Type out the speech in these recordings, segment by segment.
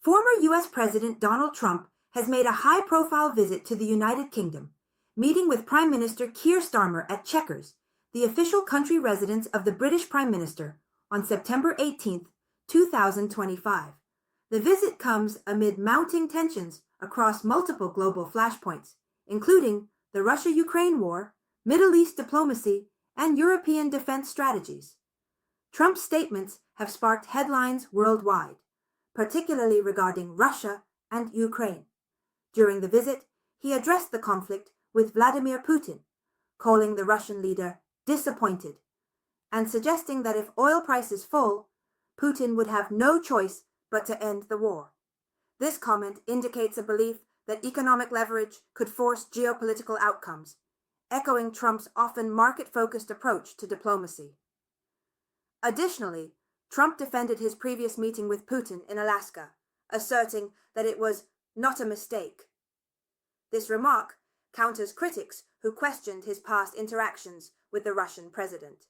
Former U.S. President Donald Trump has made a high-profile visit to the United Kingdom, meeting with Prime Minister Keir Starmer at Chequers, the official country residence of the British Prime Minister, on September 18, 2025. The visit comes amid mounting tensions across multiple global flashpoints, including the Russia-Ukraine war, Middle East diplomacy, and European defense strategies. Trump's statements have sparked headlines worldwide, particularly regarding Russia and Ukraine. During the visit, he addressed the conflict with Vladimir Putin, calling the Russian leader disappointed, and suggesting that if oil prices fall, Putin would have no choice but to end the war. This comment indicates a belief that economic leverage could force geopolitical outcomes, echoing Trump's often market-focused approach to diplomacy. Additionally, Trump defended his previous meeting with Putin in Alaska, asserting that it was not a mistake. This remark counters critics who questioned his past interactions with the Russian president.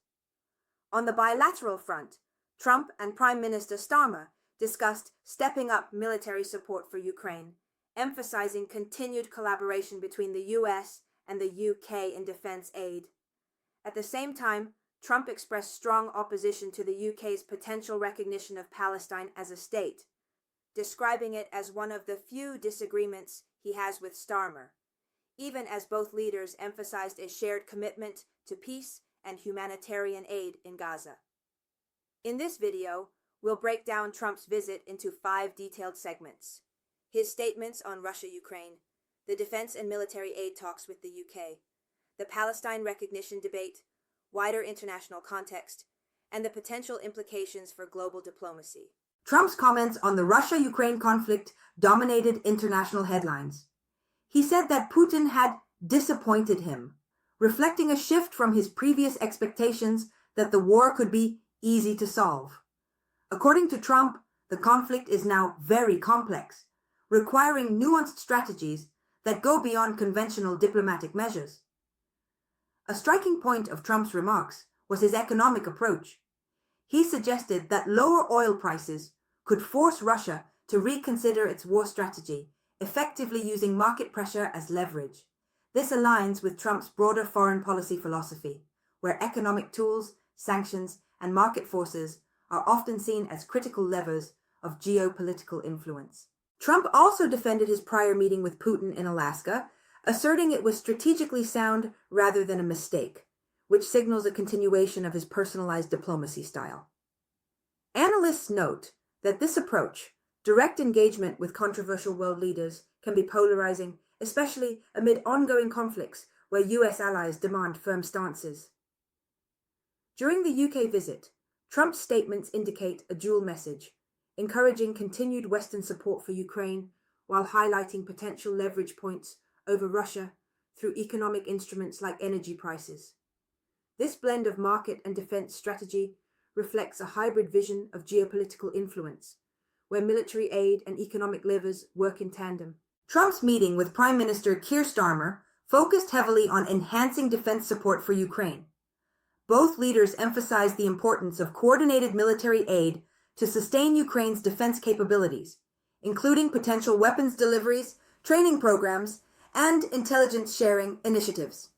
On the bilateral front, Trump and Prime Minister Starmer discussed stepping up military support for Ukraine, emphasizing continued collaboration between the US and the UK in defense aid. At the same time, Trump expressed strong opposition to the UK's potential recognition of Palestine as a state, describing it as one of the few disagreements he has with Starmer, even as both leaders emphasized a shared commitment to peace and humanitarian aid in Gaza. In this video, we'll break down Trump's visit into 5 detailed segments: his statements on Russia-Ukraine, the defense and military aid talks with the UK, the Palestine recognition debate, wider international context, and the potential implications for global diplomacy. Trump's comments on the Russia-Ukraine conflict dominated international headlines. He said that Putin had disappointed him, reflecting a shift from his previous expectations that the war could be easy to solve. According to Trump, the conflict is now very complex, requiring nuanced strategies that go beyond conventional diplomatic measures. A striking point of Trump's remarks was his economic approach. He suggested that lower oil prices could force Russia to reconsider its war strategy, effectively using market pressure as leverage. This aligns with Trump's broader foreign policy philosophy, where economic tools, sanctions, and market forces are often seen as critical levers of geopolitical influence. Trump also defended his prior meeting with Putin in Alaska, asserting it was strategically sound rather than a mistake, which signals a continuation of his personalized diplomacy style. Analysts note that this approach, direct engagement with controversial world leaders, can be polarizing, especially amid ongoing conflicts where US allies demand firm stances. During the UK visit, Trump's statements indicate a dual message, encouraging continued Western support for Ukraine while highlighting potential leverage points over Russia through economic instruments like energy prices. This blend of market and defense strategy reflects a hybrid vision of geopolitical influence, where military aid and economic levers work in tandem. Trump's meeting with Prime Minister Keir Starmer focused heavily on enhancing defense support for Ukraine. Both leaders emphasized the importance of coordinated military aid to sustain Ukraine's defense capabilities, including potential weapons deliveries, training programs, and intelligence sharing initiatives.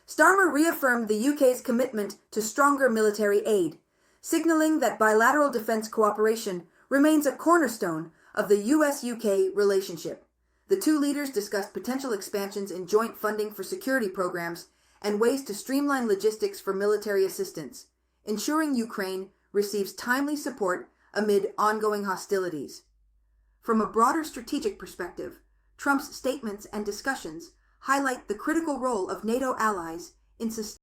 Starmer reaffirmed the UK's commitment to stronger military aid, signaling that bilateral defense cooperation remains a cornerstone of the US-UK relationship. The two leaders discussed potential expansions in joint funding for security programs and ways to streamline logistics for military assistance, ensuring Ukraine receives timely support amid ongoing hostilities. From a broader strategic perspective, Trump's statements and discussions highlight the critical role of NATO allies in sustaining